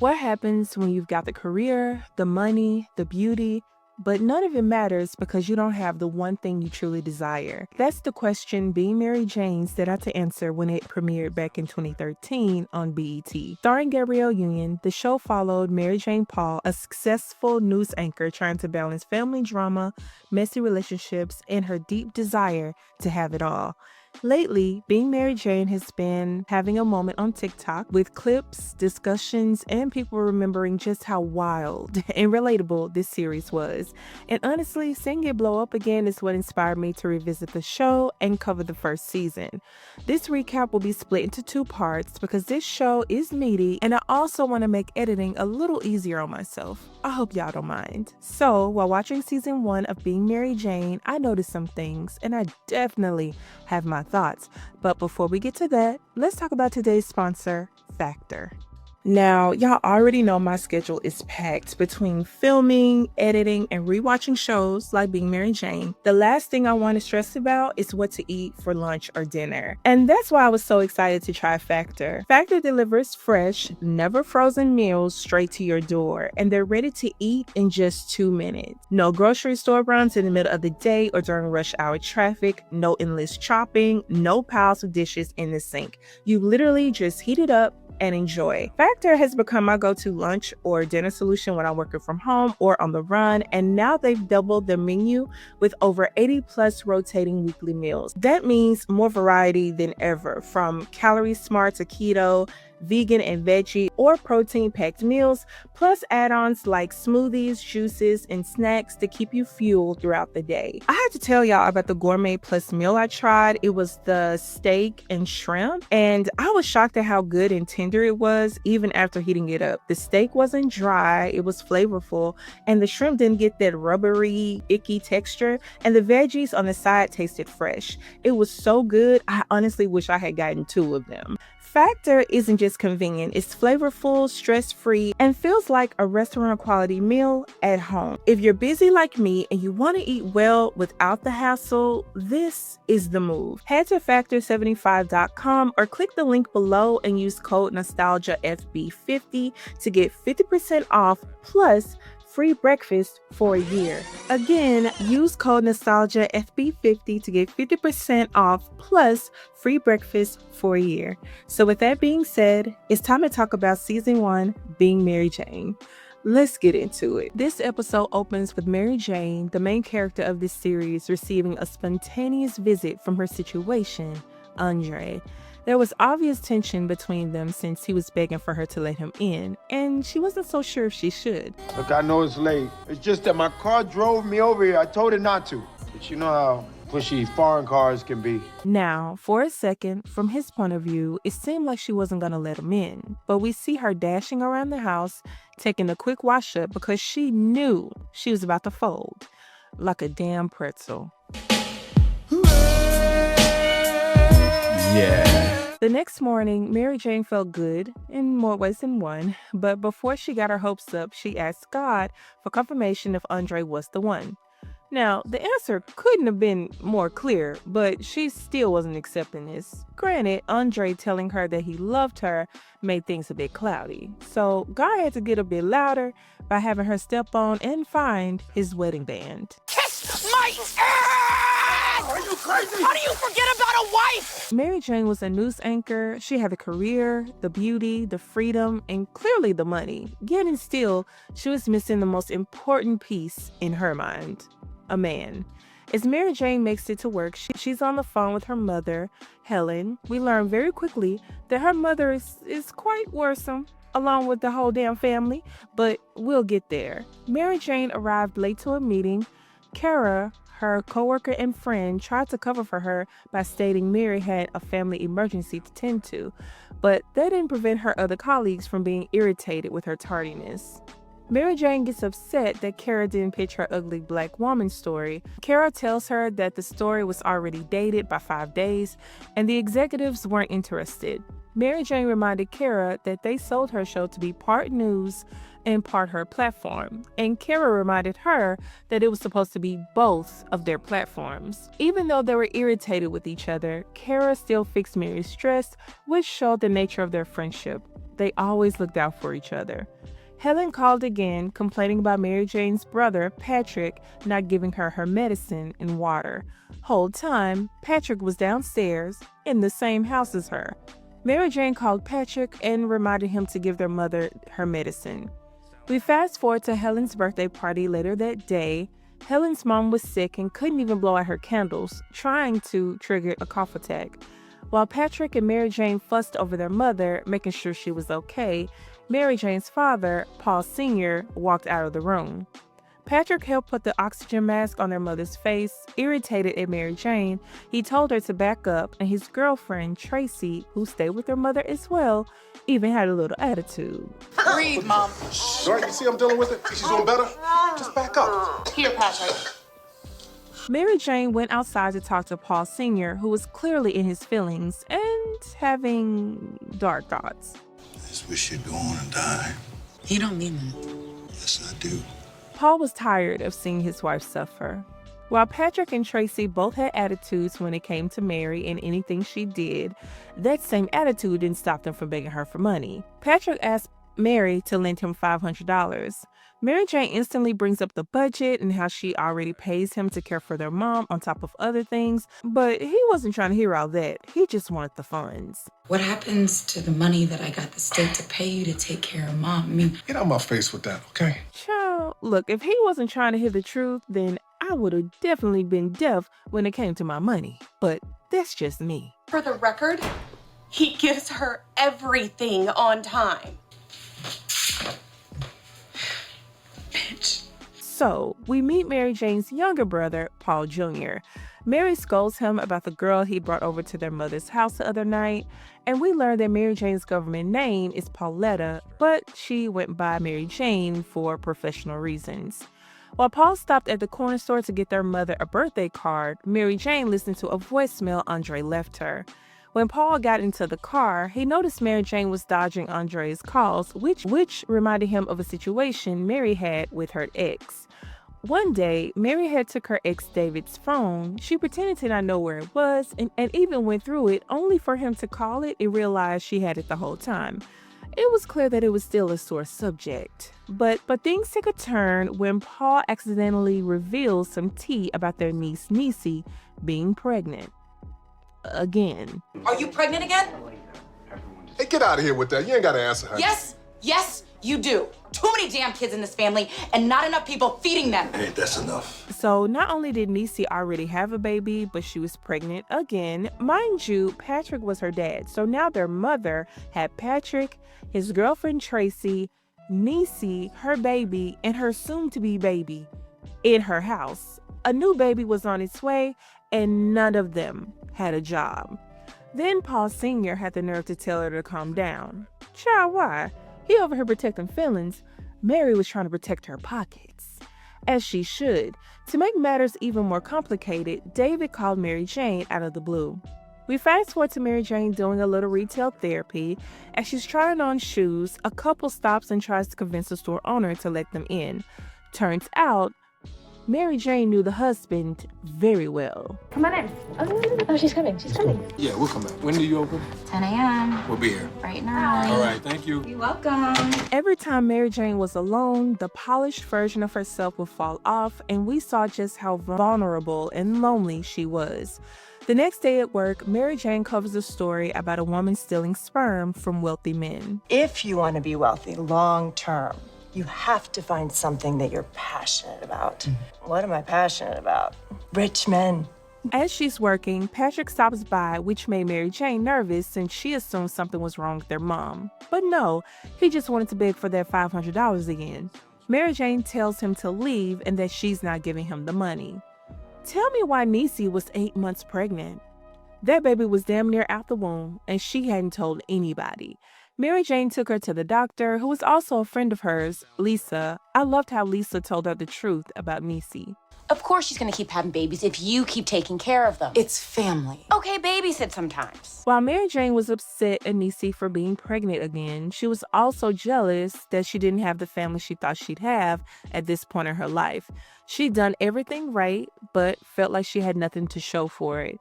What happens when you've got the career, the money, the beauty, but none of it matters because you don't have the one thing you truly desire? That's the question Being Mary Jane set out to answer when it premiered back in 2013 on BET. Starring Gabrielle Union, the show followed Mary Jane Paul, a successful news anchor trying to balance family drama, messy relationships, and her deep desire to have it all. Lately, Being Mary Jane has been having a moment on TikTok with clips, discussions, and people remembering just how wild and relatable this series was. And honestly, seeing it blow up again is what inspired me to revisit the show and cover the first season. This recap will be split into two parts because this show is meaty and I also want to make editing a little easier on myself. I hope y'all don't mind. So, while watching season 1 of Being Mary Jane, I noticed some things and I definitely have my thoughts. But before we get to that, let's talk about today's sponsor, Factor. Now, y'all already know my schedule is packed between filming, editing, and rewatching shows like Being Mary Jane. The last thing I want to stress about is what to eat for lunch or dinner. And that's why I was so excited to try Factor. Factor delivers fresh, never frozen meals straight to your door, and they're ready to eat in just 2 minutes. No grocery store runs in the middle of the day or during rush hour traffic, no endless chopping, no piles of dishes in the sink. You literally just heat it up and enjoy. Factor has become my go-to lunch or dinner solution when I'm working from home or on the run, and now they've doubled their menu with over 80 plus rotating weekly meals. That means more variety than ever, from calorie smart to keto, vegan and veggie, or protein-packed meals, plus add-ons like smoothies, juices, and snacks to keep you fueled throughout the day. I had to tell y'all about the Gourmet Plus meal I tried. It was the steak and shrimp, and I was shocked at how good and tender it was even after heating it up. The steak wasn't dry, it was flavorful, and the shrimp didn't get that rubbery, icky texture, and the veggies on the side tasted fresh. It was so good, I honestly wish I had gotten 2 of them. Factor isn't just convenient, it's flavorful, stress-free, and feels like a restaurant-quality meal at home. If you're busy like me and you want to eat well without the hassle, this is the move. Head to factor75.com or click the link below and use code nostalgiafb50 to get 50% off plus free breakfast for a year. Again, use code nostalgiafb50 to get 50% off plus free breakfast for a year. So with that being said, it's time to talk about season 1, Being Mary Jane. Let's get into it. This episode opens with Mary Jane, the main character of this series, receiving a spontaneous visit from her situation, Andre. There was obvious tension between them since he was begging for her to let him in, and she wasn't so sure if she should. Look, I know it's late. It's just that my car drove me over here. I told it not to. But you know how pushy foreign cars can be. Now, for a second, from his point of view, it seemed like she wasn't going to let him in. But we see her dashing around the house, taking a quick wash up because she knew she was about to fold like a damn pretzel. Yeah. The next morning, Mary Jane felt good in more ways than one, but before she got her hopes up, she asked God for confirmation if Andre was the one. Now, the answer couldn't have been more clear, but she still wasn't accepting this. Granted, Andre telling her that he loved her made things a bit cloudy, so God had to get a bit louder by having her step on and find his wedding band. Kiss my ass! Are you crazy? How do you forget about a wife? Mary Jane was a news anchor. She had a career, the beauty, the freedom, and clearly the money. Yet and still, she was missing the most important piece in her mind, a man. As Mary Jane makes it to work, she's on the phone with her mother, Helen. We learn very quickly that her mother is quite worrisome, along with the whole damn family, but we'll get there. Mary Jane arrived late to a meeting. Kara, her coworker and friend, tried to cover for her by stating Mary had a family emergency to tend to, but that didn't prevent her other colleagues from being irritated with her tardiness. Mary Jane gets upset that Kara didn't pitch her ugly black woman story. Kara tells her that the story was already dated by 5 days and the executives weren't interested. Mary Jane reminded Kara that they sold her show to be part news and part her platform, and Kara reminded her that it was supposed to be both of their platforms. Even though they were irritated with each other, Kara still fixed Mary's stress, which showed the nature of their friendship. They always looked out for each other. Helen called again, complaining about Mary Jane's brother, Patrick, not giving her her medicine and water. Whole time, Patrick was downstairs in the same house as her. Mary Jane called Patrick and reminded him to give their mother her medicine. We fast forward to Helen's birthday party later that day. Helen's mom was sick and couldn't even blow out her candles, trying to trigger a cough attack. While Patrick and Mary Jane fussed over their mother, making sure she was okay, Mary Jane's father, Paul Sr., walked out of the room. Patrick helped put the oxygen mask on their mother's face. Irritated at Mary Jane, he told her to back up, and his girlfriend, Tracy, who stayed with her mother as well, even had a little attitude. Breathe, Mom. All right, you see I'm dealing with it? She's doing better? Just back up. Here, Patrick. Mary Jane went outside to talk to Paul Sr., who was clearly in his feelings and having dark thoughts. I just wish you'd go on and die. You don't mean that. Yes, I do. Paul was tired of seeing his wife suffer. While Patrick and Tracy both had attitudes when it came to Mary and anything she did, that same attitude didn't stop them from begging her for money. Patrick asked Mary to lend him $500. Mary Jane instantly brings up the budget and how she already pays him to care for their mom on top of other things, but he wasn't trying to hear all that. He just wanted the funds. What happens to the money that I got the state to pay you to take care of Mom? I mean, Get out my face with that, okay? Child, look, if he wasn't trying to hear the truth, then I would have definitely been deaf when it came to my money. But that's just me. For the record, he gives her everything on time. bitch. So, we meet Mary Jane's younger brother, Paul Jr. Mary scolds him about the girl he brought over to their mother's house the other night, and we learn that Mary Jane's government name is Pauletta, but she went by Mary Jane for professional reasons. While Paul stopped at the corner store to get their mother a birthday card, Mary Jane listened to a voicemail Andre left her. When Paul got into the car, he noticed Mary Jane was dodging Andre's calls, which reminded him of a situation Mary had with her ex. One day, Mary had took her ex David's phone. She pretended to not know where it was and even went through it only for him to call it and realize she had it the whole time. It was clear that it was still a sore subject. But things take a turn when Paul accidentally reveals some tea about their niece Niecy being pregnant. Again. Are you pregnant again? Hey, get out of here with that. You ain't got to answer her. Yes, you do. Too many damn kids in this family and not enough people feeding them. Hey, that's enough. So not only did Niecy already have a baby, but she was pregnant again. Mind you, Patrick was her dad. So now their mother had Patrick, his girlfriend Tracy, Niecy, her baby, and her soon-to-be baby in her house. A new baby was on its way, and none of them had a job. Then Paul Sr. had the nerve to tell her to calm down. Child, why? He over here protecting feelings. Mary was trying to protect her pockets. As she should. To make matters even more complicated, David called Mary Jane out of the blue. We fast forward to Mary Jane doing a little retail therapy. As she's trying on shoes, a couple stops and tries to convince the store owner to let them in. Turns out, Mary Jane knew the husband very well. Come on in. Oh, she's coming. She's coming. Yeah, we'll come back. When do you open? 10 a.m. We'll be here. right now. All right, thank you. You're welcome. Every time Mary Jane was alone, the polished version of herself would fall off, and we saw just how vulnerable and lonely she was. The next day at work, Mary Jane covers a story about a woman stealing sperm from wealthy men. If you want to be wealthy long term, you have to find something that you're passionate about. What am I passionate about? Rich men. As she's working, Patrick stops by, which made Mary Jane nervous since she assumed something was wrong with their mom. But no, he just wanted to beg for that $500 again. Mary Jane tells him to leave and that she's not giving him the money. Tell me why Niecy was 8 months pregnant. That baby was damn near out the womb, and she hadn't told anybody. Mary Jane took her to the doctor, who was also a friend of hers, Lisa. I loved how Lisa told her the truth about Niecy. Of course she's gonna keep having babies if you keep taking care of them. It's family. Okay, babysit sometimes. While Mary Jane was upset at Niecy for being pregnant again, she was also jealous that she didn't have the family she thought she'd have at this point in her life. She'd done everything right, but felt like she had nothing to show for it.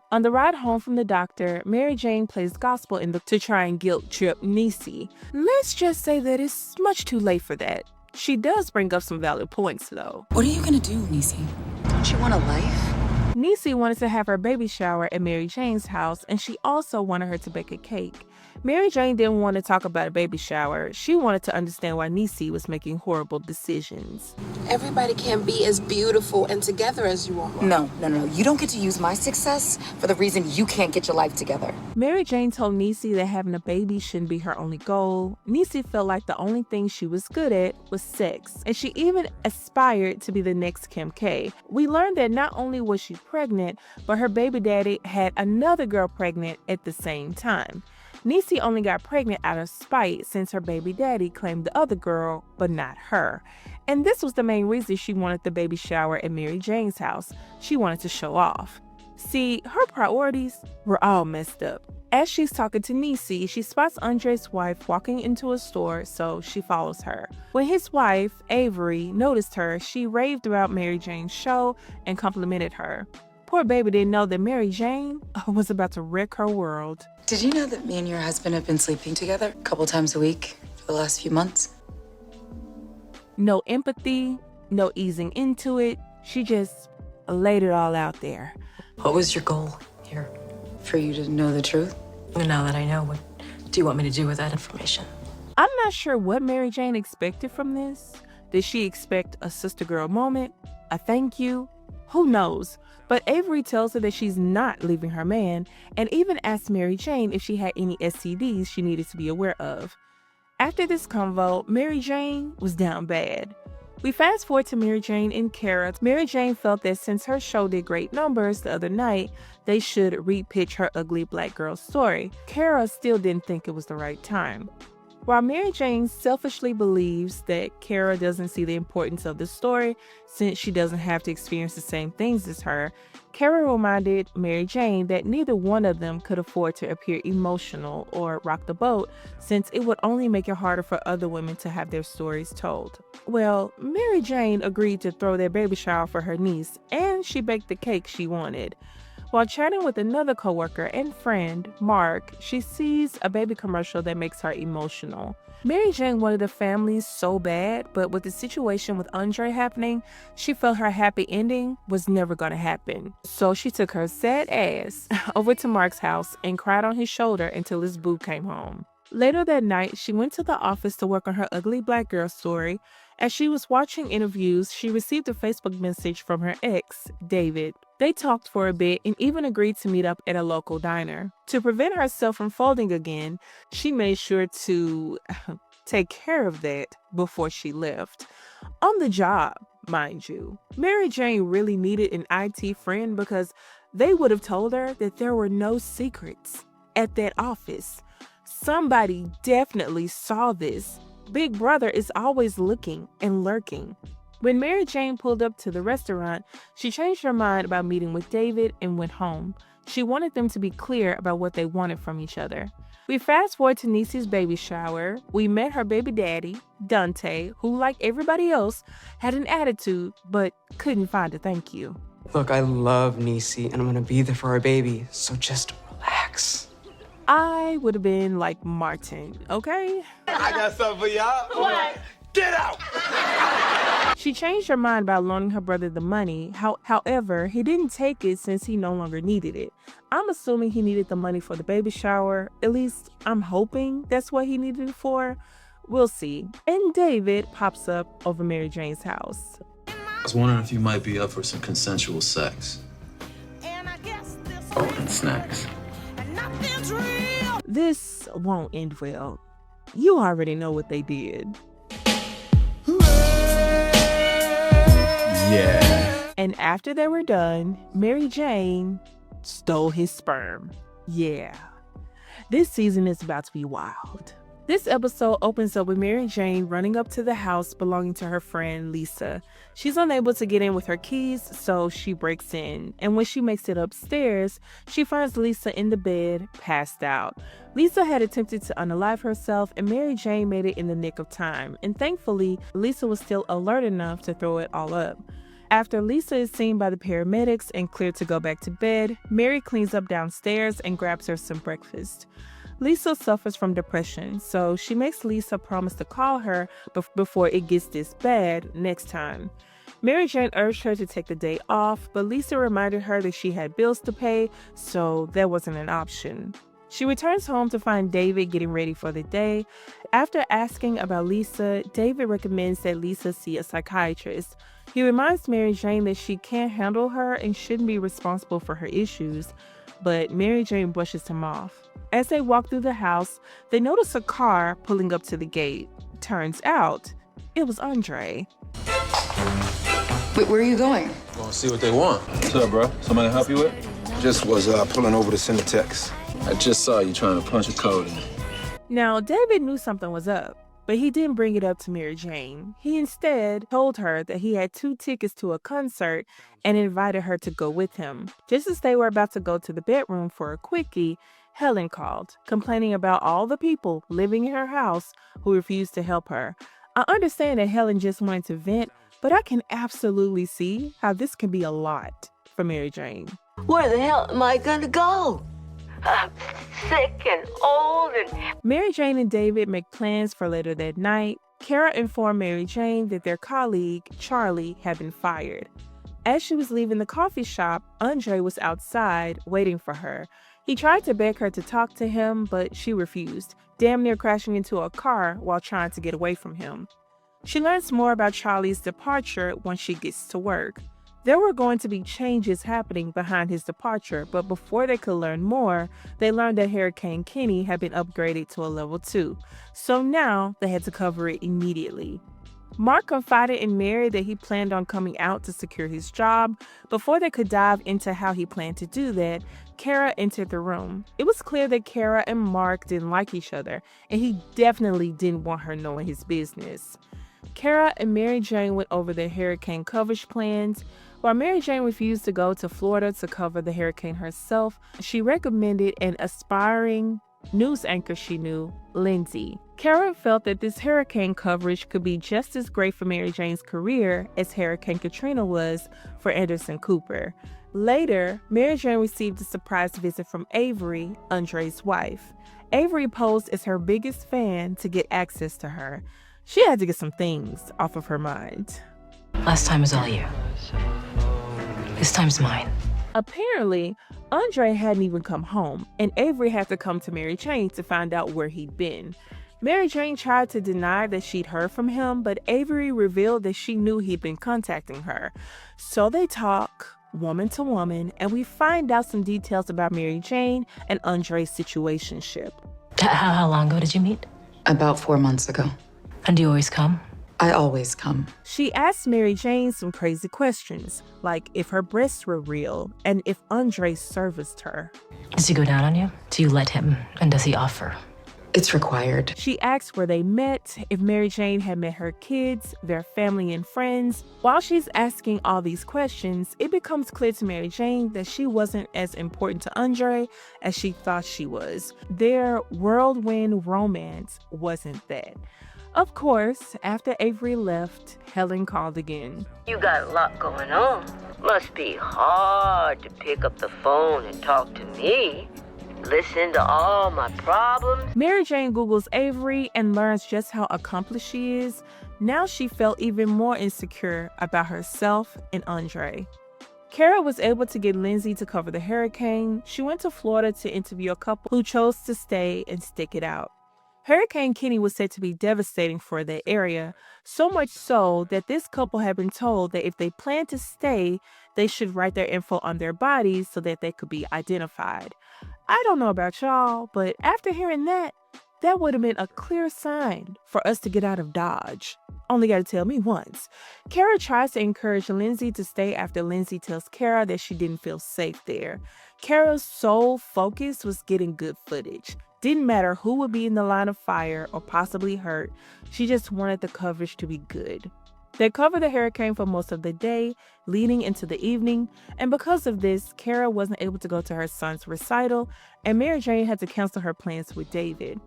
On the ride home from the doctor, Mary Jane plays gospel to try and guilt trip Niecy. Let's just say that it's much too late for that. She does bring up some valid points, though. What are you gonna do, Niecy? Don't you want a life? Niecy wanted to have her baby shower at Mary Jane's house, and she also wanted her to bake a cake. Mary Jane didn't want to talk about a baby shower. She wanted to understand why Niecy was making horrible decisions. Everybody can't be as beautiful and together as you are. No. You don't get to use my success for the reason you can't get your life together. Mary Jane told Niecy that having a baby shouldn't be her only goal. Niecy felt like the only thing she was good at was sex, and she even aspired to be the next Kim K. We learned that not only was she pregnant, but her baby daddy had another girl pregnant at the same time. Niecy only got pregnant out of spite since her baby daddy claimed the other girl, but not her. And this was the main reason she wanted the baby shower at Mary Jane's house. She wanted to show off. See, her priorities were all messed up. As she's talking to Niecy, she spots Andre's wife walking into a store, so she follows her. When his wife, Avery, noticed her, she raved about Mary Jane's show and complimented her. Poor baby didn't know that Mary Jane was about to wreck her world. Did you know that me and your husband have been sleeping together a couple times a week for the last few months? No empathy, no easing into it. She just laid it all out there. What was your goal here? For you to know the truth? Now that I know, what do you want me to do with that information? I'm not sure what Mary Jane expected from this. Did she expect a sister girl moment? A thank you? Who knows? But Avery tells her that she's not leaving her man, and even asks Mary Jane if she had any STDs she needed to be aware of. After this convo, Mary Jane was down bad. We fast forward to Mary Jane and Kara. Mary Jane felt that since her show did great numbers the other night, they should repitch her ugly black girl story. Kara still didn't think it was the right time. While Mary Jane selfishly believes that Kara doesn't see the importance of the story since she doesn't have to experience the same things as her, Kara reminded Mary Jane that neither one of them could afford to appear emotional or rock the boat since it would only make it harder for other women to have their stories told. Well, Mary Jane agreed to throw their baby shower for her niece, and she baked the cake she wanted. While chatting with another coworker and friend, Mark, she sees a baby commercial that makes her emotional. Mary Jane wanted a family so bad, but with the situation with Andre happening, she felt her happy ending was never going to happen. So she took her sad ass over to Mark's house and cried on his shoulder until his boo came home. Later that night, she went to the office to work on her ugly black girl story. As she was watching interviews, she received a Facebook message from her ex, David. They talked for a bit and even agreed to meet up at a local diner. To prevent herself from folding again, she made sure to take care of that before she left. On the job, mind you, Mary Jane really needed an IT friend because they would have told her that there were no secrets at that office. Somebody definitely saw this. Big Brother is always looking and lurking. When Mary Jane pulled up to the restaurant, she changed her mind about meeting with David and went home. She wanted them to be clear about what they wanted from each other. We fast forward to Niecy's baby shower. We met her baby daddy, Dante, who, like everybody else, had an attitude but couldn't find a thank you. Look, I love Niecy and I'm gonna be there for our baby, so just relax. I would have been like Martin, okay? I got something for y'all. What? Get out! She changed her mind about loaning her brother the money. However, he didn't take it since he no longer needed it. I'm assuming he needed the money for the baby shower. At least I'm hoping that's what he needed it for. We'll see. And David pops up over Mary Jane's house. I was wondering if you might be up for some consensual sex. Oh, and snacks. This won't end well. You already know what they did. Yeah. And after they were done, Mary Jane stole his sperm. Yeah. This season is about to be wild. This episode opens up with Mary Jane running up to the house belonging to her friend Lisa. She's unable to get in with her keys, so she breaks in. And when she makes it upstairs, she finds Lisa in the bed, passed out. Lisa had attempted to unalive herself, and Mary Jane made it in the nick of time. And thankfully, Lisa was still alert enough to throw it all up. After Lisa is seen by the paramedics and cleared to go back to bed, Mary cleans up downstairs and grabs her some breakfast. Lisa suffers from depression, so she makes Lisa promise to call her before it gets this bad next time. Mary Jane urged her to take the day off, but Lisa reminded her that she had bills to pay, so that wasn't an option. She returns home to find David getting ready for the day. After asking about Lisa, David recommends that Lisa see a psychiatrist. He reminds Mary Jane that she can't handle her and shouldn't be responsible for her issues, but Mary Jane brushes him off. As they walk through the house, they notice a car pulling up to the gate. Turns out, it was Andre. Wait, where are you going? Gonna see what they want. What's up, bro? Somebody help you with? Just was pulling over to send a text. I just saw you trying to punch a code in. Now, David knew something was up, but he didn't bring it up to Mary Jane. He instead told her that he had 2 tickets to a concert and invited her to go with him. Just as they were about to go to the bedroom for a quickie, Helen called, complaining about all the people living in her house who refused to help her. I understand that Helen just wanted to vent, but I can absolutely see how this can be a lot for Mary Jane. Where the hell am I gonna go? I'm sick and old and... Mary Jane and David make plans for later that night. Kara informed Mary Jane that their colleague, Charlie, had been fired. As she was leaving the coffee shop, Andre was outside waiting for her. He tried to beg her to talk to him, but she refused, damn near crashing into a car while trying to get away from him. She learns more about Charlie's departure when she gets to work. There were going to be changes happening behind his departure, but before they could learn more, they learned that Hurricane Kenny had been upgraded to a level 2. So now they had to cover it immediately. Mark confided in Mary that he planned on coming out to secure his job. Before they could dive into how he planned to do that, Kara entered the room. It was clear that Kara and Mark didn't like each other, and he definitely didn't want her knowing his business. Kara and Mary Jane went over their hurricane coverage plans. While Mary Jane refused to go to Florida to cover the hurricane herself, she recommended an aspiring news anchor she knew, Lindsay. Kara felt that this hurricane coverage could be just as great for Mary Jane's career as Hurricane Katrina was for Anderson Cooper. Later, Mary Jane received a surprise visit from Avery, Andre's wife. Avery posed as her biggest fan to get access to her. She had to get some things off of her mind. Last time was all you. This time's mine. Apparently, Andre hadn't even come home, and Avery had to come to Mary Jane to find out where he'd been. Mary Jane tried to deny that she'd heard from him, but Avery revealed that she knew he'd been contacting her. So they talk, woman to woman, and we find out some details about Mary Jane and Andre's situationship. How long ago did you meet? About 4 months ago. And do you always come? I always come. She asked Mary Jane some crazy questions, like if her breasts were real and if Andre serviced her. Does he go down on you? Do you let him? And does he offer? It's required. She asked where they met, if Mary Jane had met her kids, their family and friends. While she's asking all these questions, it becomes clear to Mary Jane that she wasn't as important to Andre as she thought she was. Their whirlwind romance wasn't that. Of course, after Avery left, Helen called again. You got a lot going on. Must be hard to pick up the phone and talk to me. Listen to all my problems. Mary Jane Googles Avery and learns just how accomplished she is. Now she felt even more insecure about herself and Andre. Kara was able to get Lindsay to cover the hurricane. She went to Florida to interview a couple who chose to stay and stick it out. Hurricane Kenny was said to be devastating for that area, so much so that this couple had been told that if they planned to stay, they should write their info on their bodies so that they could be identified. I don't know about y'all, but after hearing that would have been a clear sign for us to get out of Dodge. Only got to tell me once. Kara tries to encourage Lindsay to stay after Lindsay tells Kara that she didn't feel safe there. Kara's sole focus was getting good footage. Didn't matter who would be in the line of fire or possibly hurt, she just wanted the coverage to be good. They covered the hurricane for most of the day, leading into the evening, and because of this, Kara wasn't able to go to her son's recital, and Mary Jane had to cancel her plans with David.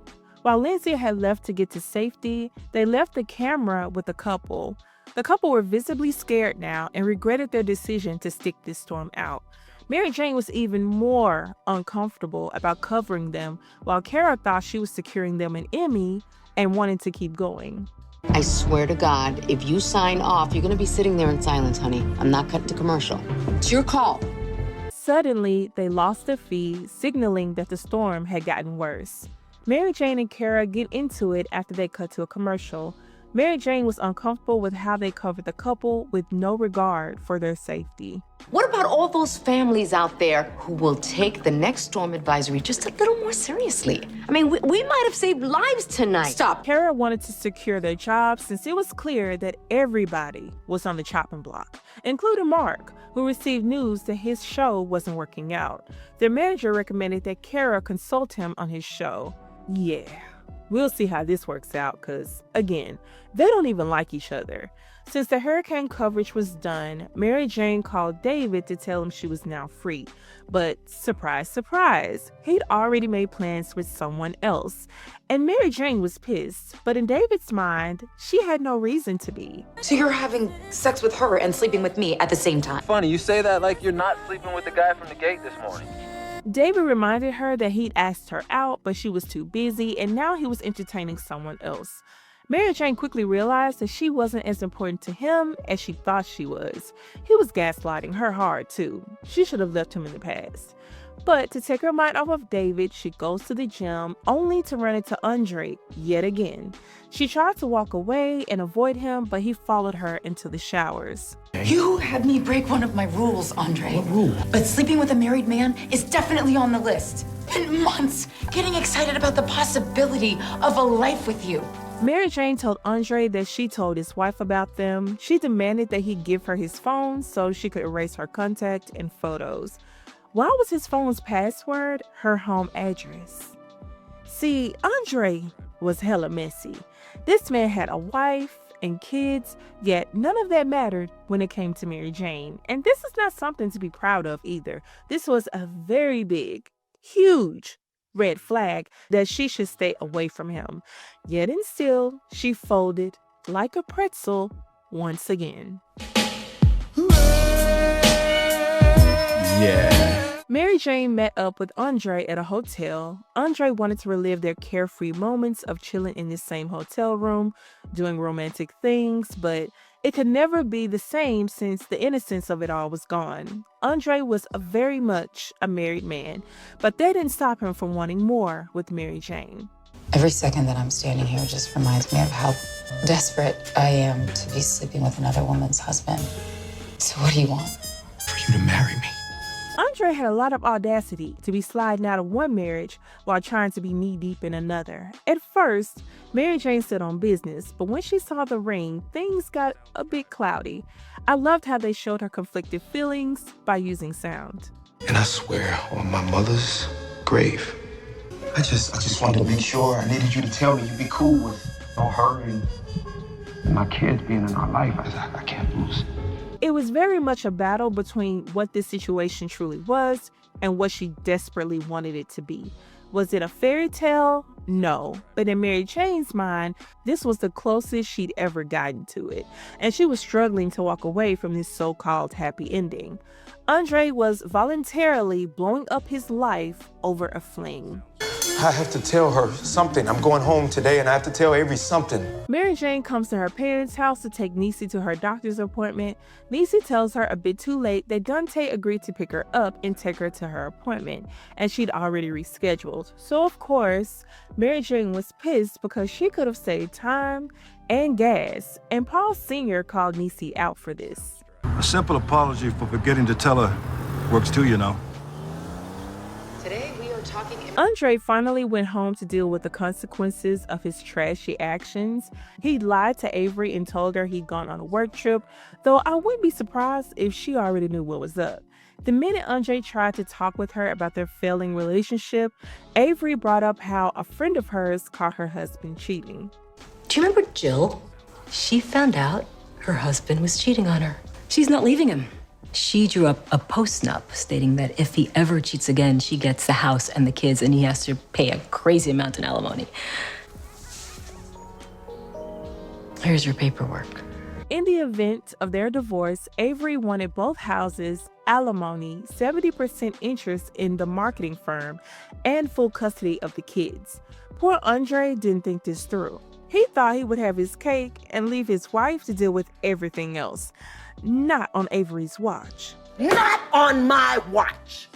While Lindsay had left to get to safety, they left the camera with the couple. The couple were visibly scared now and regretted their decision to stick this storm out. Mary Jane was even more uncomfortable about covering them, while Kara thought she was securing them an Emmy and wanted to keep going. I swear to God, if you sign off, you're gonna be sitting there in silence, honey. I'm not cutting to commercial. It's your call. Suddenly, they lost their feed, signaling that the storm had gotten worse. Mary Jane and Kara get into it after they cut to a commercial. Mary Jane was uncomfortable with how they covered the couple with no regard for their safety. What about all those families out there who will take the next storm advisory just a little more seriously? I mean, we might have saved lives tonight. Stop. Kara wanted to secure their jobs since it was clear that everybody was on the chopping block, including Mark, who received news that his show wasn't working out. Their manager recommended that Kara consult him on his show. Yeah. We'll see how this works out because, again, they don't even like each other. Since the hurricane coverage was done, Mary Jane called David to tell him she was now free. But surprise, surprise, he'd already made plans with someone else. And Mary Jane was pissed, but in David's mind, she had no reason to be. So you're having sex with her and sleeping with me at the same time? Funny, you say that like you're not sleeping with the guy from the gate this morning. David reminded her that he'd asked her out, but she was too busy, and now he was entertaining someone else. Mary Jane quickly realized that she wasn't as important to him as she thought she was. He was gaslighting her hard, too. She should have left him in the past. But to take her mind off of David, she goes to the gym, only to run into Andre yet again. She tried to walk away and avoid him, but he followed her into the showers. You had me break one of my rules, Andre. What rule? But sleeping with a married man is definitely on the list. Been months getting excited about the possibility of a life with you. Mary Jane told Andre that she told his wife about them. She demanded that he give her his phone so she could erase her contact and photos. Why was his phone's password her home address? See, Andre was hella messy. This man had a wife and kids, yet none of that mattered when it came to Mary Jane. And this is not something to be proud of either. This was a very big, huge red flag that she should stay away from him. Yet and still, she folded like a pretzel once again. Yeah. Mary Jane met up with Andre at a hotel. Andre wanted to relive their carefree moments of chilling in the same hotel room, doing romantic things, but it could never be the same since the innocence of it all was gone. Andre was very much a married man, but that didn't stop him from wanting more with Mary Jane. Every second that I'm standing here just reminds me of how desperate I am to be sleeping with another woman's husband. So what do you want? For you to marry me. Andre had a lot of audacity to be sliding out of one marriage while trying to be knee-deep in another. At first, Mary Jane stood on business, but when she saw the ring, things got a bit cloudy. I loved how they showed her conflicted feelings by using sound. And I swear on my mother's grave. I just wanted to make sure. I needed you to tell me you'd be cool with her and my kids being in our life. I can't lose. It was very much a battle between what this situation truly was and what she desperately wanted it to be. Was it a fairy tale? No. But in Mary Jane's mind, this was the closest she'd ever gotten to it, and she was struggling to walk away from this so-called happy ending. Andre was voluntarily blowing up his life over a fling. I have to tell her something. I'm going home today and I have to tell Avery something. Mary Jane comes to her parents' house to take Niecy to her doctor's appointment. Niecy tells her a bit too late that Dante agreed to pick her up and take her to her appointment, and she'd already rescheduled. So of course, Mary Jane was pissed because she could have saved time and gas, and Paul Sr. called Niecy out for this. A simple apology for forgetting to tell her works too, you know. Today we are talking. Andre finally went home to deal with the consequences of his trashy actions. He lied to Avery and told her he'd gone on a work trip, though I wouldn't be surprised if she already knew what was up. The minute Andre tried to talk with her about their failing relationship, Avery brought up how a friend of hers caught her husband cheating. Do you remember Jill? She found out her husband was cheating on her. She's not leaving him. She drew up a post-nup stating that if he ever cheats again, she gets the house and the kids, and he has to pay a crazy amount in alimony. Here's your paperwork. In the event of their divorce, Avery wanted both houses, alimony, 70% interest in the marketing firm, and full custody of the kids. Poor Andre didn't think this through. He thought he would have his cake and leave his wife to deal with everything else. Not on Avery's watch. Not on my watch!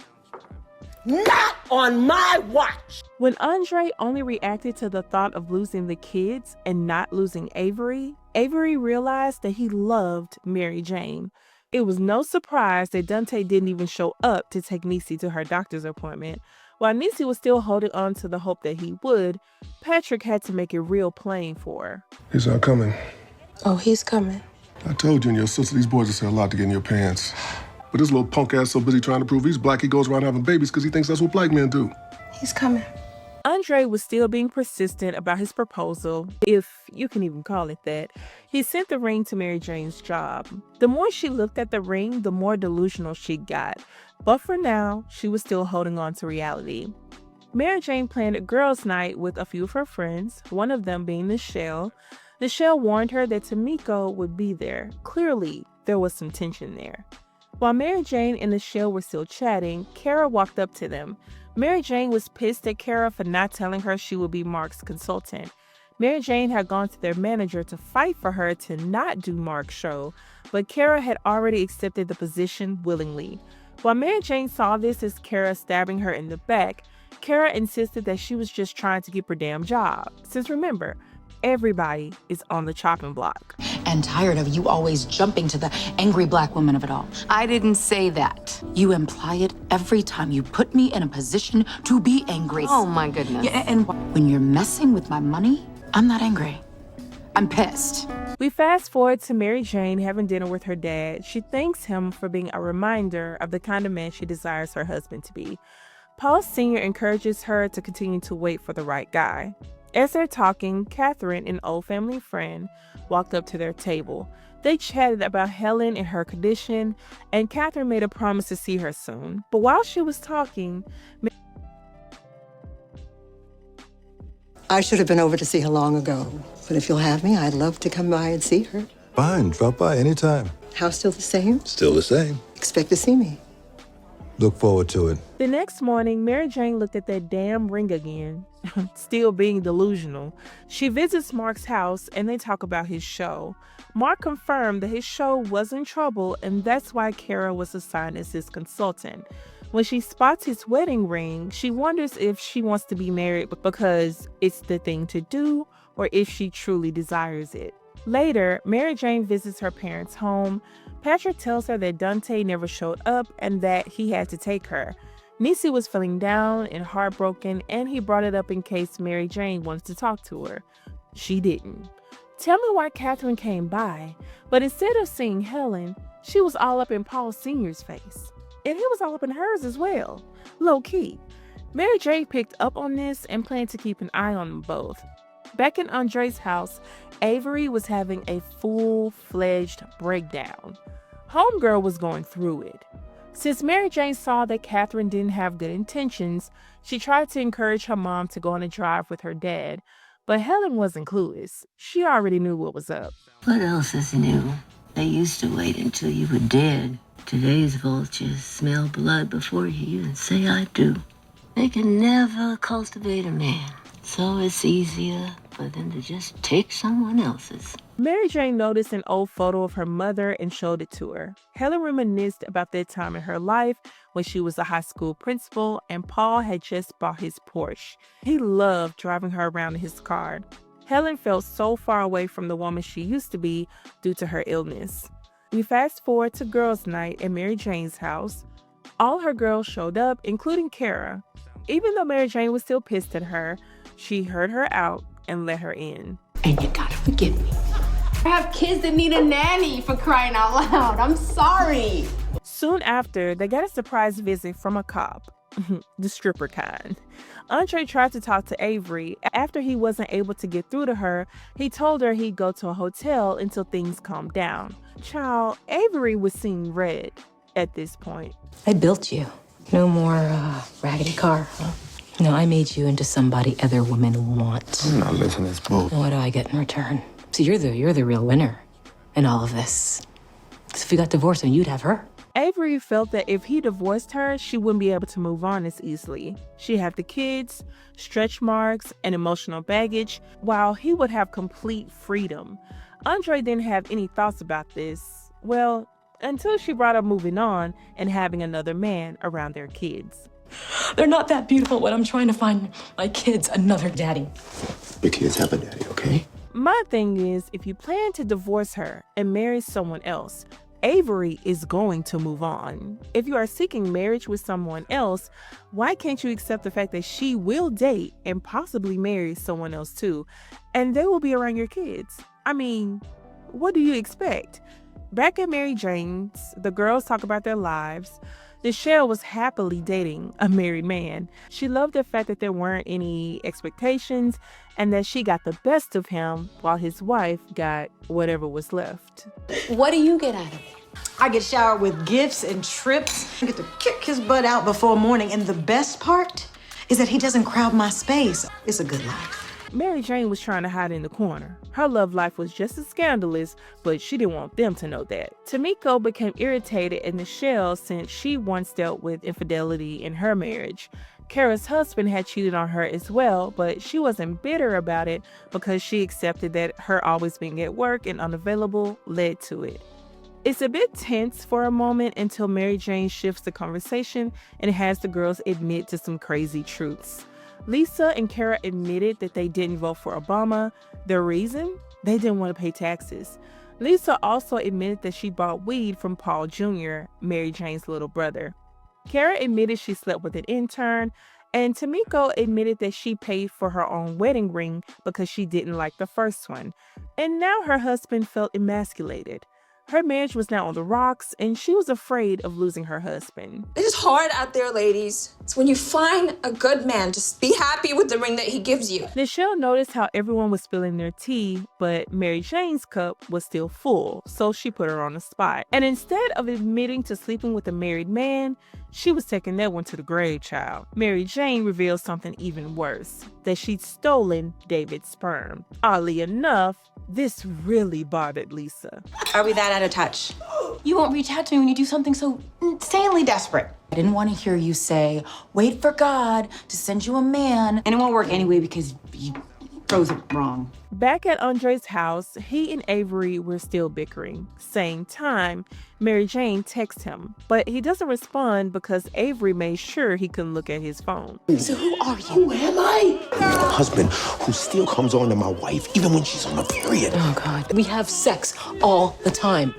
Not on my watch! When Andre only reacted to the thought of losing the kids and not losing Avery, Avery realized that he loved Mary Jane. It was no surprise that Dante didn't even show up to take Niecy to her doctor's appointment. While Niecy was still holding on to the hope that he would, Patrick had to make it real plain for her. He's not coming. Oh, he's coming. I told you and your sister these boys will say a lot to get in your pants. But this little punk ass so busy trying to prove he's black, he goes around having babies because he thinks that's what black men do. He's coming. Andre was still being persistent about his proposal, if you can even call it that. He sent the ring to Mary Jane's job. The more she looked at the ring, the more delusional she got. But for now, she was still holding on to reality. Mary Jane planned a girls' night with a few of her friends, one of them being Nichelle. Nichelle warned her that Tamiko would be there. Clearly, there was some tension there. While Mary Jane and Nichelle were still chatting, Kara walked up to them. Mary Jane was pissed at Kara for not telling her she would be Mark's consultant. Mary Jane had gone to their manager to fight for her to not do Mark's show, but Kara had already accepted the position willingly. While Mary Jane saw this as Kara stabbing her in the back, Kara insisted that she was just trying to keep her damn job. Since remember, everybody is on the chopping block. And tired of you always jumping to the angry black woman of it all. I didn't say that. You imply it every time you put me in a position to be angry. Oh my goodness. Yeah, and when you're messing with my money, I'm not angry. I'm pissed. We fast forward to Mary Jane having dinner with her dad. She thanks him for being a reminder of the kind of man she desires her husband to be. Paul Sr. encourages her to continue to wait for the right guy. As they're talking, Catherine, an old family friend, walked up to their table. They chatted about Helen and her condition, and Catherine made a promise to see her soon. But while she was talking, I should have been over to see her long ago. But if you'll have me, I'd love to come by and see her. Fine, drop by anytime. House still the same? Still the same. Expect to see me. Look forward to it. The next morning, Mary Jane looked at that damn ring again, still being delusional. She visits Mark's house and they talk about his show. Mark confirmed that his show was in trouble and that's why Kara was assigned as his consultant. When she spots his wedding ring, she wonders if she wants to be married because it's the thing to do or if she truly desires it. Later, Mary Jane visits her parents' home. Patrick tells her that Dante never showed up and that he had to take her. Niecy was feeling down and heartbroken, and he brought it up in case Mary Jane wants to talk to her. She didn't. Tell me why Catherine came by, but instead of seeing Helen, she was all up in Paul Sr.'s face. And he was all up in hers as well, low-key. Mary Jane picked up on this and planned to keep an eye on them both. Back in Andre's house, Avery was having a full-fledged breakdown. Homegirl was going through it. Since Mary Jane saw that Catherine didn't have good intentions, she tried to encourage her mom to go on a drive with her dad. But Helen wasn't clueless. She already knew what was up. What else is new? They used to wait until you were dead. Today's vultures smell blood before you even say I do. They can never cultivate a man. So it's easier for them to just take someone else's. Mary Jane noticed an old photo of her mother and showed it to her. Helen reminisced about that time in her life when she was a high school principal and Paul had just bought his Porsche. He loved driving her around in his car. Helen felt so far away from the woman she used to be due to her illness. We fast forward to girls' night at Mary Jane's house. All her girls showed up, including Kara. Even though Mary Jane was still pissed at her, she heard her out and let her in. And you gotta forgive me. I have kids that need a nanny, for crying out loud. I'm sorry. Soon after, they got a surprise visit from a cop, the stripper kind. Andre tried to talk to Avery. After he wasn't able to get through to her, he told her he'd go to a hotel until things calmed down. Child, Avery was seeing red at this point. I built you. No more raggedy car, huh? No, I made you into somebody other women want. I'm not listening to this bull. What do I get in return? So you're the real winner. in all of this. Because if we got divorced, then you'd have her. Avery felt that if he divorced her, she wouldn't be able to move on as easily. She had the kids, stretch marks, and emotional baggage, while he would have complete freedom. Andre didn't have any thoughts about this, well, until she brought up moving on and having another man around their kids. They're not that beautiful when I'm trying to find my kids another daddy. Your kids have a daddy, okay? My thing is, if you plan to divorce her and marry someone else, Avery is going to move on. If you are seeking marriage with someone else, why can't you accept the fact that she will date and possibly marry someone else too, and they will be around your kids? I mean, what do you expect? Back at Mary Jane's, the girls talk about their lives. Nichelle was happily dating a married man. She loved the fact that there weren't any expectations and that she got the best of him while his wife got whatever was left. What do you get out of it? I get showered with gifts and trips. I get to kick his butt out before morning. And the best part is that he doesn't crowd my space. It's a good life. Mary Jane was trying to hide in the corner. Her love life was just as scandalous, but she didn't want them to know that. Tamiko became irritated at Nichelle since she once dealt with infidelity in her marriage. Kara's husband had cheated on her as well, but she wasn't bitter about it because she accepted that her always being at work and unavailable led to it. It's a bit tense for a moment until Mary Jane shifts the conversation and has the girls admit to some crazy truths. Lisa and Kara admitted that they didn't vote for Obama. The reason? They didn't want to pay taxes. Lisa also admitted that she bought weed from Paul Jr., Mary Jane's little brother. Kara admitted she slept with an intern, and Tamiko admitted that she paid for her own wedding ring because she didn't like the first one. And now her husband felt emasculated. Her marriage was now on the rocks, and she was afraid of losing her husband. It is hard out there, ladies. It's when you find a good man, just be happy with the ring that he gives you. Nichelle noticed how everyone was spilling their tea, but Mary Jane's cup was still full, so she put her on the spot. And instead of admitting to sleeping with a married man, she was taking that one to the grave, child. Mary Jane revealed something even worse, that she'd stolen David's sperm. Oddly enough, this really bothered Lisa. Are we that out of touch? You won't reach out to me when you do something so insanely desperate. I didn't want to hear you say, wait for God to send you a man. And it won't work anyway because you froze it wrong. Back at Andre's house, he and Avery were still bickering. Same time, Mary Jane texts him, but he doesn't respond because Avery made sure he couldn't look at his phone. So who are you? Who am I? You're the husband who still comes on to my wife even when she's on a period. Oh, God. We have sex all the time.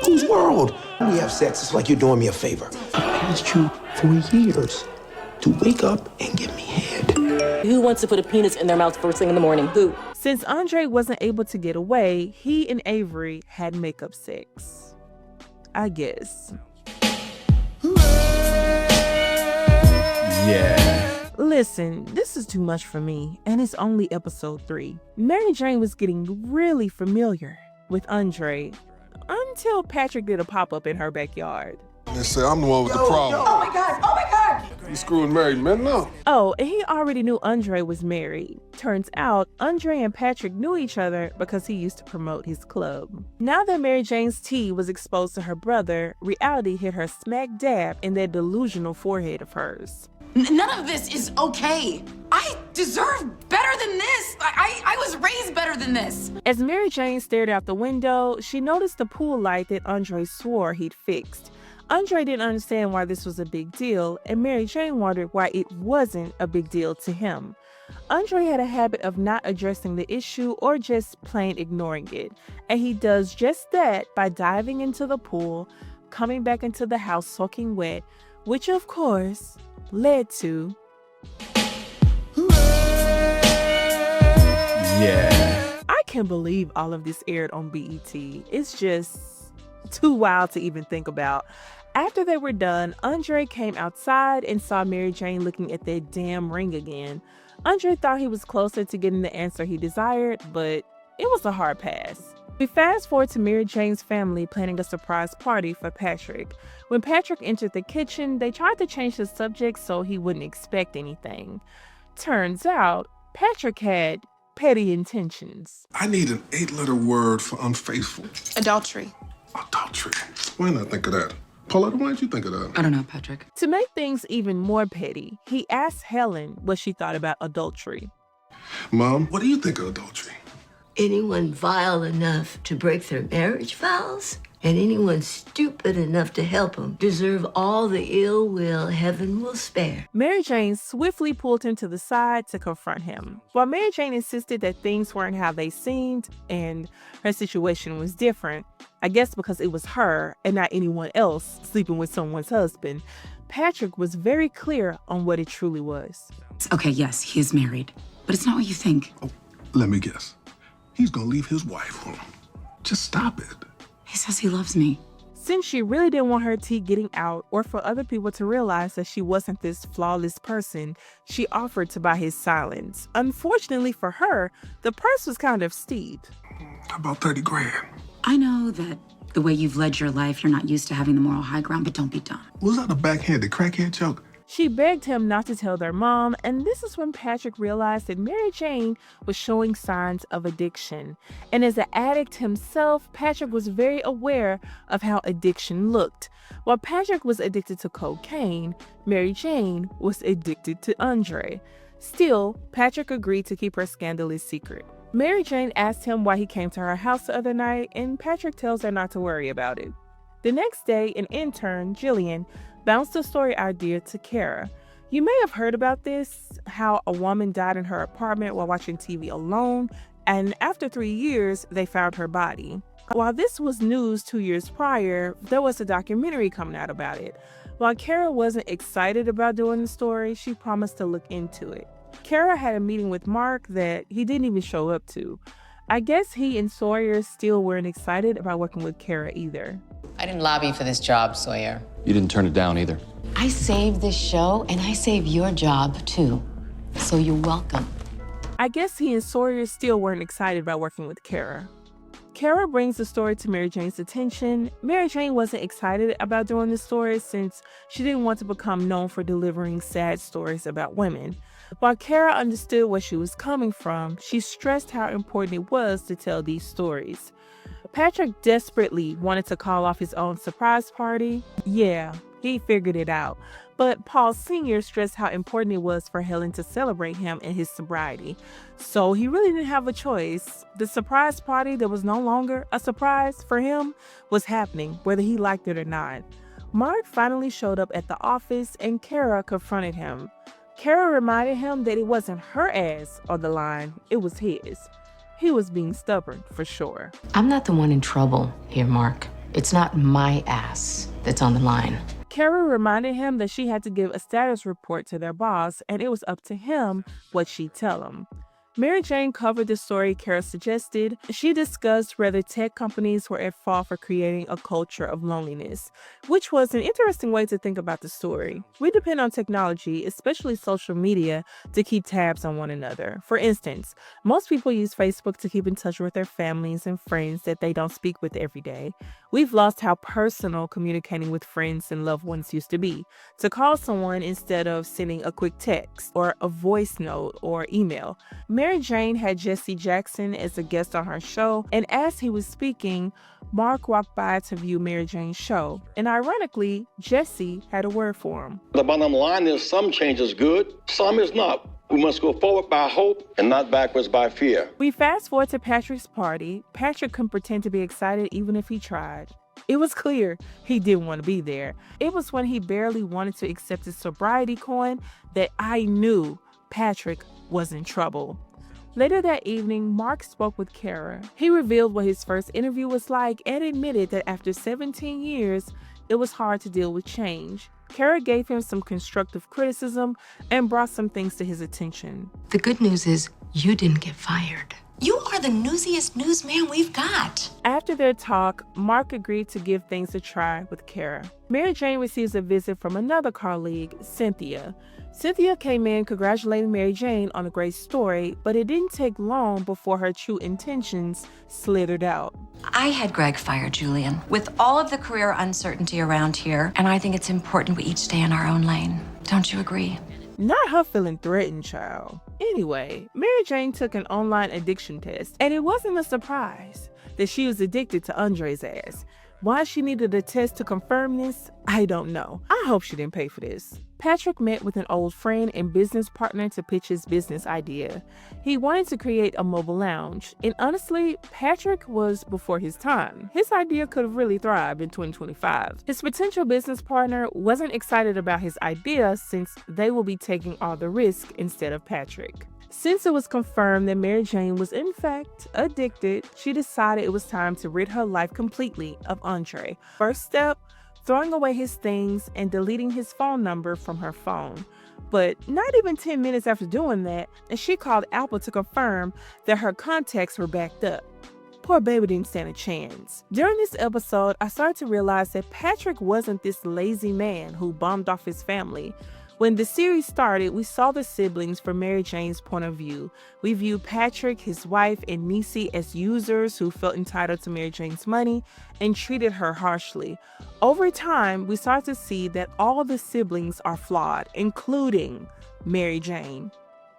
Whose world? When we have sex, it's like you're doing me a favor. I asked you for years to wake up and give me head. Who wants to put a penis in their mouth first thing in the morning? Who? Since Andre wasn't able to get away, he and Avery had makeup sex. I guess. Yeah. Listen, this is too much for me, and it's only episode 3. Mary Jane was getting really familiar with Andre until Patrick did a pop-up in her backyard. They say I'm the one with the problem. Oh my God, oh my God! You screwing married men now? Oh, and he already knew Andre was married. Turns out, Andre and Patrick knew each other because he used to promote his club. Now that Mary Jane's tea was exposed to her brother, reality hit her smack dab in that delusional forehead of hers. None of this is okay. I deserve better than this. I was raised better than this. As Mary Jane stared out the window, she noticed the pool light that Andre swore he'd fixed. Andre didn't understand why this was a big deal, and Mary Jane wondered why it wasn't a big deal to him. Andre had a habit of not addressing the issue or just plain ignoring it, and he does just that by diving into the pool, coming back into the house soaking wet, which of course led to... Yeah. I can't believe all of this aired on BET. It's just too wild to even think about. After they were done, Andre came outside and saw Mary Jane looking at that damn ring again. Andre thought he was closer to getting the answer he desired, but it was a hard pass. We fast forward to Mary Jane's family planning a surprise party for Patrick. When Patrick entered the kitchen, they tried to change the subject so he wouldn't expect anything. Turns out, Patrick had petty intentions. I need an 8-letter word for unfaithful. Adultery. Adultery. Why not think of that? Pauletta, why didn't you think of that? I don't know, Patrick. To make things even more petty, he asked Helen what she thought about adultery. Mom, what do you think of adultery? Anyone vile enough to break their marriage vows and anyone stupid enough to help them deserve all the ill will heaven will spare. Mary Jane swiftly pulled him to the side to confront him. While Mary Jane insisted that things weren't how they seemed and her situation was different, I guess because it was her and not anyone else sleeping with someone's husband, Patrick was very clear on what it truly was. Okay, yes, he is married, but it's not what you think. Oh, let me guess. He's gonna leave his wife for him. Just stop it. He says he loves me. Since she really didn't want her tea getting out or for other people to realize that she wasn't this flawless person, she offered to buy his silence. Unfortunately for her, the price was kind of steep. About 30 grand. I know that the way you've led your life, you're not used to having the moral high ground, but don't be dumb. Was that a backhanded crackhead joke? She begged him not to tell their mom, and this is when Patrick realized that Mary Jane was showing signs of addiction. And as an addict himself, Patrick was very aware of how addiction looked. While Patrick was addicted to cocaine, Mary Jane was addicted to Andre. Still, Patrick agreed to keep her scandalous secret. Mary Jane asked him why he came to her house the other night, and Patrick tells her not to worry about it. The next day, an intern, Jillian, bounced the story idea to Kara. You may have heard about this, how a woman died in her apartment while watching TV alone, and after 3 years, they found her body. While this was news 2 years prior, there was a documentary coming out about it. While Kara wasn't excited about doing the story, she promised to look into it. Kara had a meeting with Mark that he didn't even show up to. I guess he and Sawyer still weren't excited about working with Kara either. I didn't lobby for this job, Sawyer. You didn't turn it down either. I saved this show, and I saved your job, too. So you're welcome. I guess he and Sawyer still weren't excited about working with Kara. Kara brings the story to Mary Jane's attention. Mary Jane wasn't excited about doing the story since she didn't want to become known for delivering sad stories about women. While Kara understood where she was coming from, she stressed how important it was to tell these stories. Patrick desperately wanted to call off his own surprise party. Yeah, he figured it out. But Paul Sr. stressed how important it was for Helen to celebrate him and his sobriety. So he really didn't have a choice. The surprise party that was no longer a surprise for him was happening, whether he liked it or not. Mark finally showed up at the office and Kara confronted him. Kara reminded him that it wasn't her ass on the line, it was his. He was being stubborn, for sure. I'm not the one in trouble here, Mark. It's not my ass that's on the line. Kara reminded him that she had to give a status report to their boss, and it was up to him what she'd tell him. Mary Jane covered the story Kara suggested. She discussed whether tech companies were at fault for creating a culture of loneliness, which was an interesting way to think about the story. We depend on technology, especially social media, to keep tabs on one another. For instance, most people use Facebook to keep in touch with their families and friends that they don't speak with every day. We've lost how personal communicating with friends and loved ones used to be. To call someone instead of sending a quick text or a voice note or email. Mary Jane had Jesse Jackson as a guest on her show, and as he was speaking, Mark walked by to view Mary Jane's show. And ironically, Jesse had a word for him. The bottom line is some change is good, some is not. We must go forward by hope and not backwards by fear. We fast forward to Patrick's party. Patrick couldn't pretend to be excited even if he tried. It was clear he didn't want to be there. It was when he barely wanted to accept his sobriety coin that I knew Patrick was in trouble. Later that evening, Mark spoke with Kara. He revealed what his first interview was like and admitted that after 17 years, it was hard to deal with change. Kara gave him some constructive criticism and brought some things to his attention. The good news is you didn't get fired. You are the newsiest newsman we've got. After their talk, Mark agreed to give things a try with Kara. Mary Jane receives a visit from another colleague, Cynthia. Cynthia came in congratulating Mary Jane on a great story, but it didn't take long before her true intentions slithered out. I had Greg fired, Julian, with all of the career uncertainty around here, and I think it's important we each stay in our own lane. Don't you agree? Not her feeling threatened, child. Anyway, Mary Jane took an online addiction test, and it wasn't a surprise that she was addicted to Andre's ass. Why she needed a test to confirm this, I don't know. I hope she didn't pay for this. Patrick met with an old friend and business partner to pitch his business idea. He wanted to create a mobile lounge, and honestly, Patrick was before his time. His idea could have really thrived in 2025. His potential business partner wasn't excited about his idea since they will be taking all the risk instead of Patrick. Since it was confirmed that Mary Jane was in fact addicted, she decided it was time to rid her life completely of Andre. First step, throwing away his things and deleting his phone number from her phone. But not even 10 minutes after doing that, she called Apple to confirm that her contacts were backed up. Poor baby didn't stand a chance. During this episode, I started to realize that Patrick wasn't this lazy man who bombed off his family. When the series started, we saw the siblings from Mary Jane's point of view. We viewed Patrick, his wife, and Niecy as users who felt entitled to Mary Jane's money and treated her harshly. Over time, we started to see that all the siblings are flawed, including Mary Jane.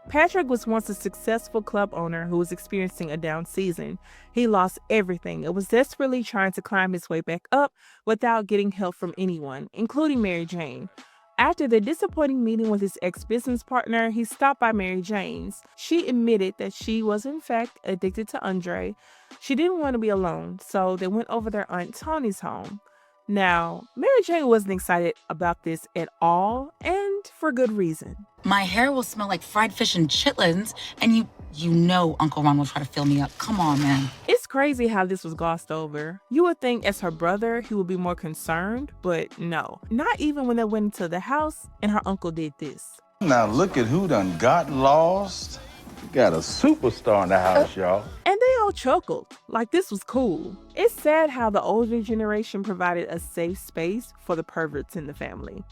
Patrick was once a successful club owner who was experiencing a down season. He lost everything and was desperately trying to climb his way back up without getting help from anyone, including Mary Jane. After the disappointing meeting with his ex-business partner, he stopped by Mary Jane's. She admitted that she was in fact addicted to Andre. She didn't want to be alone, so they went over their Aunt Tony's home. Now, Mary Jane wasn't excited about this at all, and for good reason. My hair will smell like fried fish and chitlins, and you know Uncle Ron will try to fill me up. Come on, man. It's crazy how this was glossed over. You would think as her brother, he would be more concerned, but no. Not even when they went into the house and her uncle did this. Now look at who done got lost. We got a superstar in the house, y'all. And they all chuckled, like this was cool. It's sad how the older generation provided a safe space for the perverts in the family.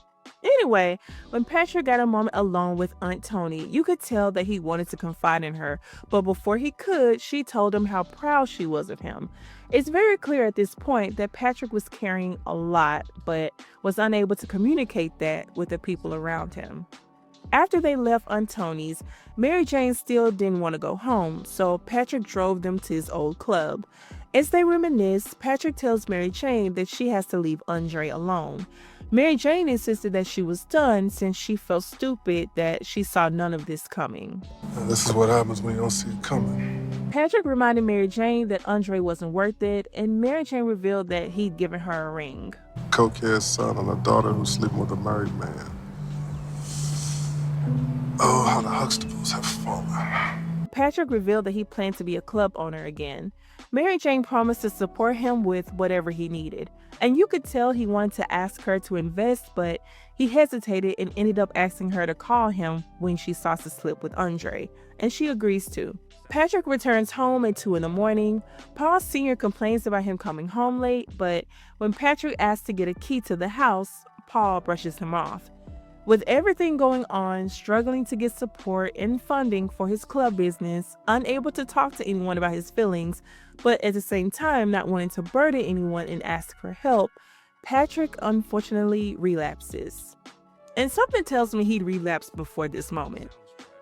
Anyway, when Patrick got a moment alone with Aunt Tony, you could tell that he wanted to confide in her, but before he could, she told him how proud she was of him. It's very clear at this point that Patrick was carrying a lot, but was unable to communicate that with the people around him. After they left Aunt Tony's, Mary Jane still didn't want to go home, so Patrick drove them to his old club. As they reminisce, Patrick tells Mary Jane that she has to leave Andre alone. Mary Jane insisted that she was done since she felt stupid that she saw none of this coming. And this is what happens when you don't see it coming. Patrick reminded Mary Jane that Andre wasn't worth it, and Mary Jane revealed that he'd given her a ring. Cokehead son and a daughter who's sleeping with a married man. Oh, how the Huxtables have fallen. Patrick revealed that he planned to be a club owner again. Mary Jane promised to support him with whatever he needed. And you could tell he wanted to ask her to invest, but he hesitated and ended up asking her to call him when she starts to slip with Andre, and she agrees to. Patrick returns home at 2 a.m. Paul Sr. complains about him coming home late, but when Patrick asks to get a key to the house, Paul brushes him off. With everything going on, struggling to get support and funding for his club business, unable to talk to anyone about his feelings, but at the same time not wanting to burden anyone and ask for help, Patrick unfortunately relapses. And something tells me he'd relapsed before this moment.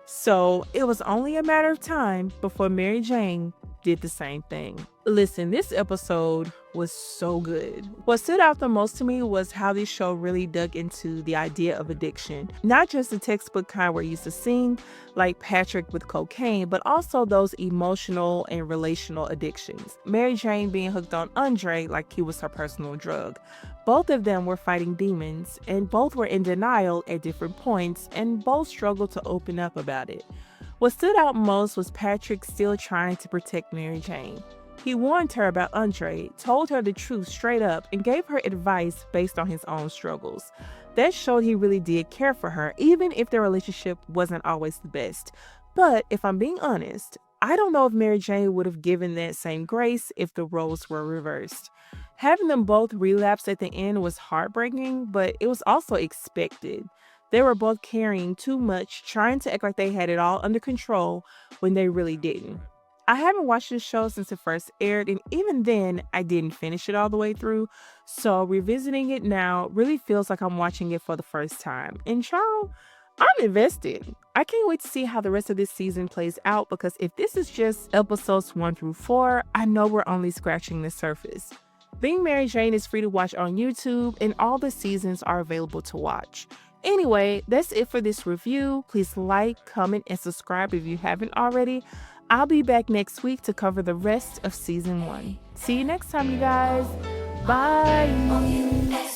So it was only a matter of time before Mary Jane did the same thing. Listen, this episode was so good. What stood out the most to me was how this show really dug into the idea of addiction. Not just the textbook kind we're used to seeing, like Patrick with cocaine, but also those emotional and relational addictions. Mary Jane being hooked on Andre like he was her personal drug. Both of them were fighting demons, and both were in denial at different points, and both struggled to open up about it. What stood out most was Patrick still trying to protect Mary Jane. He warned her about Andre, told her the truth straight up, and gave her advice based on his own struggles. That showed he really did care for her, even if their relationship wasn't always the best. But if I'm being honest, I don't know if Mary Jane would have given that same grace if the roles were reversed. Having them both relapse at the end was heartbreaking, but it was also expected. They were both carrying too much, trying to act like they had it all under control when they really didn't. I haven't watched this show since it first aired, and even then, I didn't finish it all the way through, so revisiting it now really feels like I'm watching it for the first time. And child, I'm invested. I can't wait to see how the rest of this season plays out, because if this is just episodes 1 through 4, I know we're only scratching the surface. Being Mary Jane is free to watch on YouTube, and all the seasons are available to watch. Anyway, that's it for this review. Please like, comment, and subscribe if you haven't already. I'll be back next week to cover the rest of season 1. See you next time, you guys. Bye.